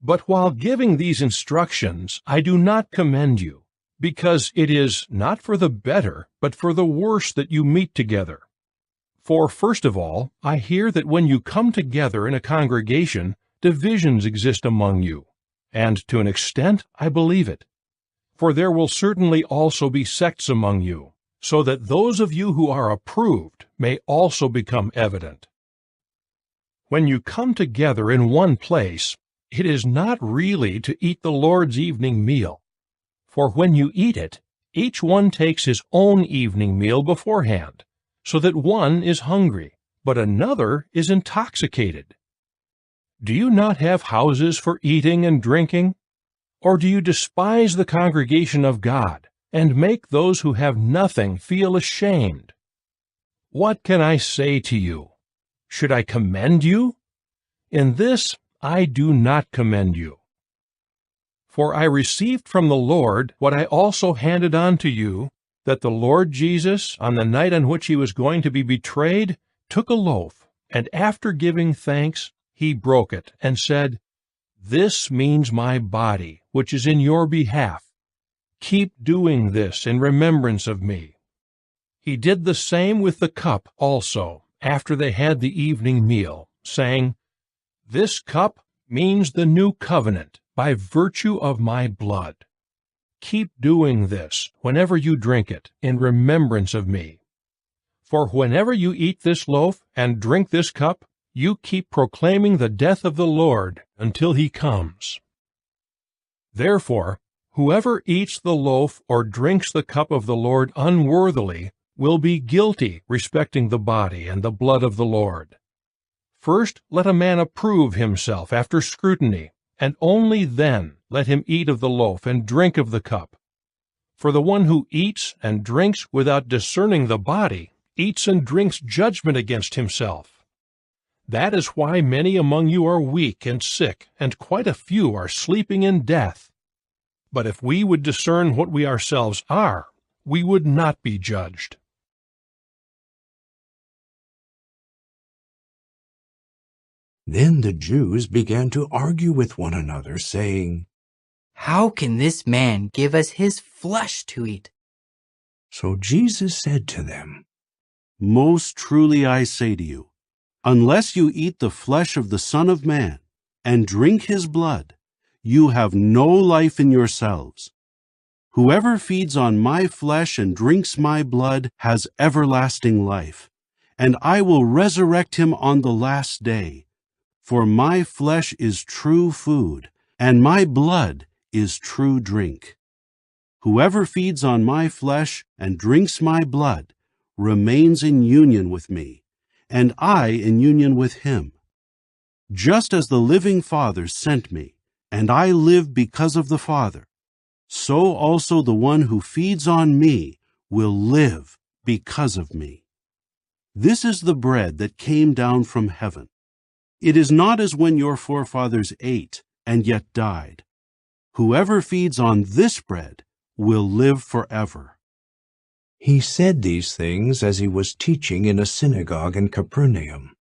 But while giving these instructions, I do not commend you, because it is not for the better, but for the worse that you meet together. For first of all, I hear that when you come together in a congregation, divisions exist among you, and to an extent I believe it. For there will certainly also be sects among you, so that those of you who are approved may also become evident. When you come together in one place, it is not really to eat the Lord's evening meal. For when you eat it, each one takes his own evening meal beforehand, so that one is hungry, but another is intoxicated. Do you not have houses for eating and drinking? Or do you despise the congregation of God, and make those who have nothing feel ashamed? What can I say to you? Should I commend you? In this I do not commend you. For I received from the Lord what I also handed on to you, that the Lord Jesus, on the night on which he was going to be betrayed, took a loaf, and after giving thanks, he broke it, and said, "This means my body, which is in your behalf. Keep doing this in remembrance of me." He did the same with the cup also, after they had the evening meal, saying, "This cup means the new covenant, by virtue of my blood. Keep doing this, whenever you drink it, in remembrance of me. For whenever you eat this loaf and drink this cup, you keep proclaiming the death of the Lord until he comes. Therefore, whoever eats the loaf or drinks the cup of the Lord unworthily will be guilty respecting the body and the blood of the Lord. First let a man approve himself after scrutiny, and only then let him eat of the loaf and drink of the cup. For the one who eats and drinks without discerning the body eats and drinks judgment against himself. That is why many among you are weak and sick, and quite a few are sleeping in death. But if we would discern what we ourselves are, we would not be judged. Then the Jews began to argue with one another, saying, "How can this man give us his flesh to eat?" So Jesus said to them, "Most truly I say to you, unless you eat the flesh of the Son of Man and drink his blood, you have no life in yourselves. Whoever feeds on my flesh and drinks my blood has everlasting life, and I will resurrect him on the last day. For my flesh is true food, and my blood is true drink. Whoever feeds on my flesh and drinks my blood remains in union with me, and I in union with him. Just as the living Father sent me, and I live because of the Father, so also the one who feeds on me will live because of me. This is the bread that came down from heaven. It is not as when your forefathers ate and yet died. Whoever feeds on this bread will live forever." He said these things as he was teaching in a synagogue in Capernaum.